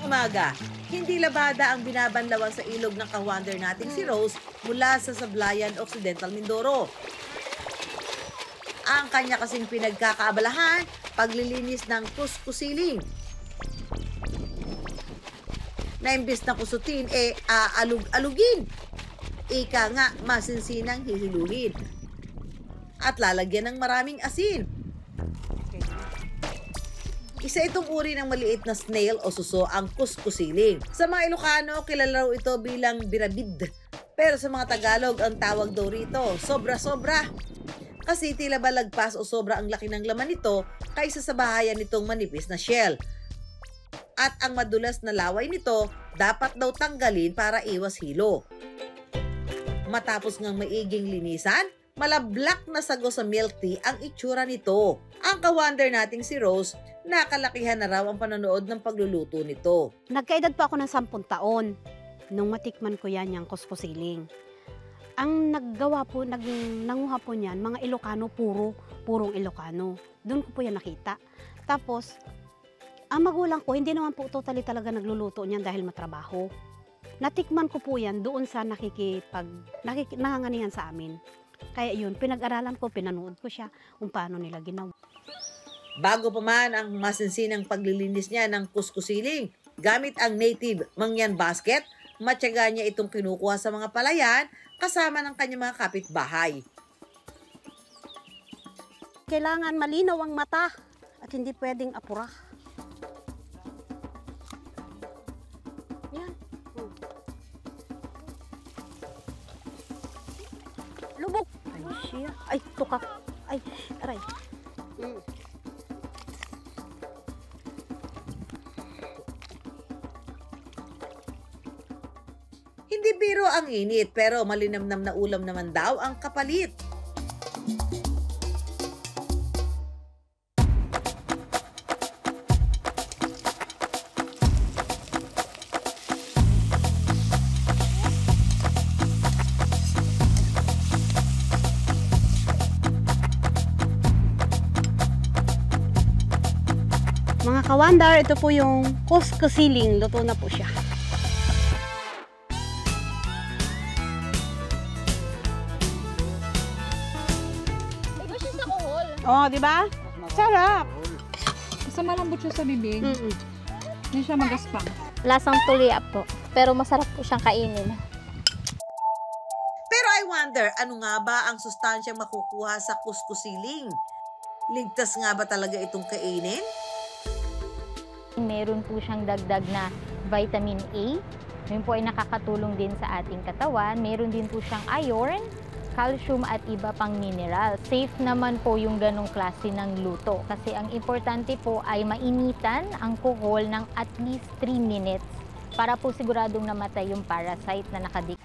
umaga, hindi labada ang binabanlawan sa ilog ng ka-wonder nating si Rose mula sa Sablayan, Occidental Mindoro. Ang kanya kasing pinagkakaabalahan, paglilinis ng kuskusiling. Na imbis na kusutin, aalug-alugin. Ika nga, masinsinang hihiluhin. At lalagyan ng maraming asin. Isa itong uri ng maliit na snail o suso ang kuskusiling. Sa mga Ilocano, kilala raw ito bilang birabid. Pero sa mga Tagalog, ang tawag daw rito, sobra-sobra. Kasi tila ba lagpas o sobra ang laki ng laman nito kaysa sa bahayan nitong manipis na shell. At ang madulas na laway nito, dapat daw tanggalin para iwas hilo. Matapos ngang maiging linisan, malablak na sago sa milk tea ang itsura nito. Ang ka-wonder nating si Rose, nakalakihan na raw ang panonood ng pagluluto nito. Nagkaedad po ako ng 10 taon nung matikman ko yan yung kuskusiling. Ang nanguha po niyan, mga Ilocano, purong Ilocano. Doon ko po yan nakita. Tapos, ang magulang ko, hindi naman po totally talaga nagluluto niyan dahil matrabaho. Natikman ko po yan doon sa nanganganihan sa amin. Kaya yun, pinag-aralan ko, pinanood ko siya kung paano nila ginawa. Bago pa man ang masinsinang paglilinis niya ng kuskusiling, gamit ang native mangyan basket, matyaga niya itong kinukuha sa mga palayan kasama ng kanyang mga kapitbahay. Kailangan malinaw ang mata at hindi pwedeng apura. Yan. Lubog. Ay, siya. Ay, tukak. Ay, aray. Hindi biro ang init pero malinamnam na ulam naman daw ang kapalit. Mga ka-wonder, ito po yung kuskusiling. Luto na po siya. Oh, di ba? Sarap. Basta malambot siya sa bibig. Hindi siya magaspang. Lasang tulia po, pero masarap po siyang kainin. Pero I wonder, ano nga ba ang sustansyang makukuha sa kuskusiling? Ligtas nga ba talaga itong kainin? Meron po siyang dagdag na vitamin A. Yun po ay nakakatulong din sa ating katawan. Meron din po siyang iron, calcium at iba pang mineral. Safe naman po yung ganong klase ng luto kasi ang importante po ay mainitan ang kuhol ng at least 3 minutes para po siguradong namatay yung parasite na nakadik.